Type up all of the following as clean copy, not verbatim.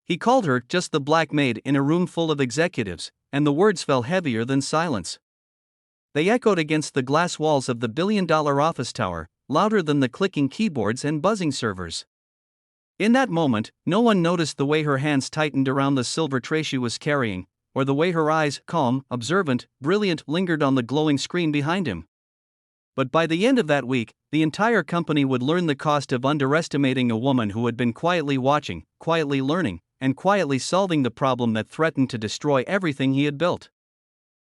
He called her just the black maid in a room full of executives, and the words fell heavier than silence. They echoed against the glass walls of the billion-dollar office tower, louder than the clicking keyboards and buzzing servers. In that moment, no one noticed the way her hands tightened around the silver tray she was carrying, or the way her eyes, calm, observant, brilliant, lingered on the glowing screen behind him. But by the end of that week, the entire company would learn the cost of underestimating a woman who had been quietly watching, quietly learning, and quietly solving the problem that threatened to destroy everything he had built.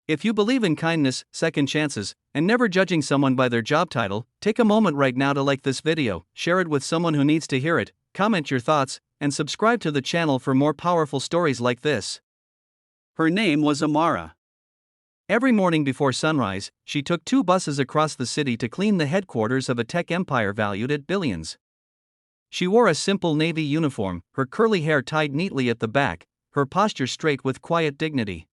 If you believe in kindness, second chances, and never judging someone by their job title, take a moment right now to like this video, share it with someone who needs to hear it, comment your thoughts, and subscribe to the channel for more powerful stories like this. Her name was Amara. Every morning before sunrise, she took 2 buses across the city to clean the headquarters of a tech empire valued at billions. She wore a simple navy uniform, her curly hair tied neatly at the back, her posture straight with quiet dignity.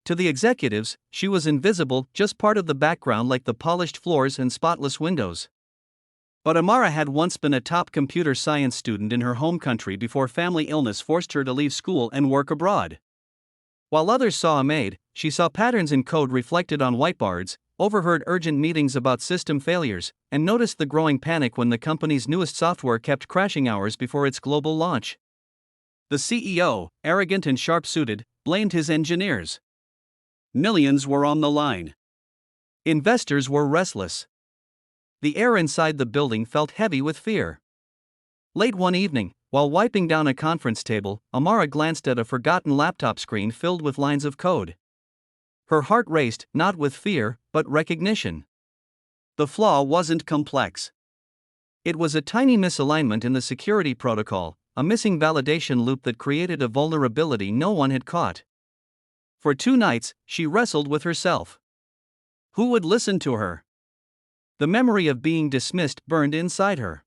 To the executives, she was invisible, just part of the background like the polished floors and spotless windows. But Amara had once been a top computer science student in her home country before family illness forced her to leave school and work abroad. While others saw a maid, she saw patterns in code reflected on whiteboards, overheard urgent meetings about system failures, and noticed the growing panic when the company's newest software kept crashing hours before its global launch. The CEO, arrogant and sharp-suited, blamed his engineers. Millions were on the line. Investors were restless. The air inside the building felt heavy with fear. Late one evening, while wiping down a conference table, Amara glanced at a forgotten laptop screen filled with lines of code. Her heart raced, not with fear, but recognition. The flaw wasn't complex. It was a tiny misalignment in the security protocol, a missing validation loop that created a vulnerability no one had caught. For 2 nights, she wrestled with herself. Who would listen to her? The memory of being dismissed burned inside her.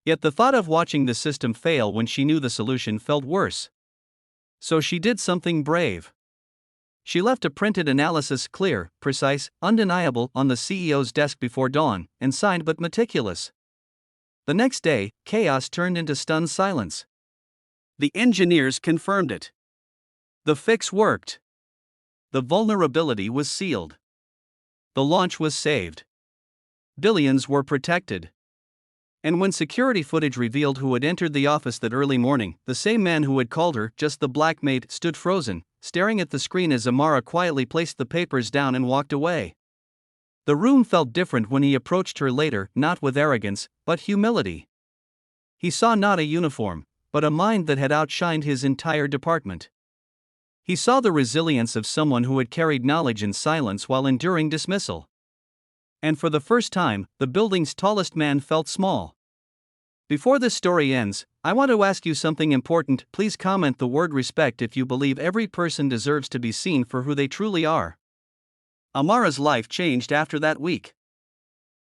Yet the thought of watching the system fail when she knew the solution felt worse. So she did something brave. She left a printed analysis, clear, precise, undeniable, on the CEO's desk before dawn, and signed but meticulous. The next day, chaos turned into stunned silence. The engineers confirmed it. The fix worked. The vulnerability was sealed. The launch was saved. Billions were protected. And when security footage revealed who had entered the office that early morning, the same man who had called her just the black maid stood frozen, staring at the screen as Amara quietly placed the papers down and walked away. The room felt different when he approached her later, not with arrogance, but humility. He saw not a uniform, but a mind that had outshined his entire department. He saw the resilience of someone who had carried knowledge in silence while enduring dismissal. And for the first time, the building's tallest man felt small. Before this story ends, I want to ask you something important. Please comment the word respect if you believe every person deserves to be seen for who they truly are. Amara's life changed after that week.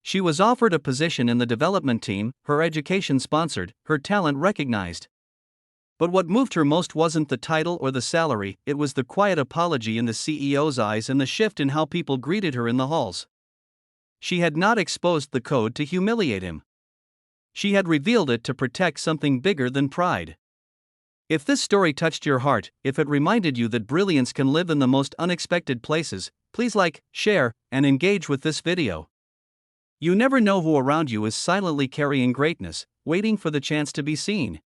She was offered a position in the development team, her education sponsored, her talent recognized. But what moved her most wasn't the title or the salary, it was the quiet apology in the CEO's eyes and the shift in how people greeted her in the halls. She had not exposed the code to humiliate him. She had revealed it to protect something bigger than pride. If this story touched your heart, if it reminded you that brilliance can live in the most unexpected places, please like, share, and engage with this video. You never know who around you is silently carrying greatness, waiting for the chance to be seen.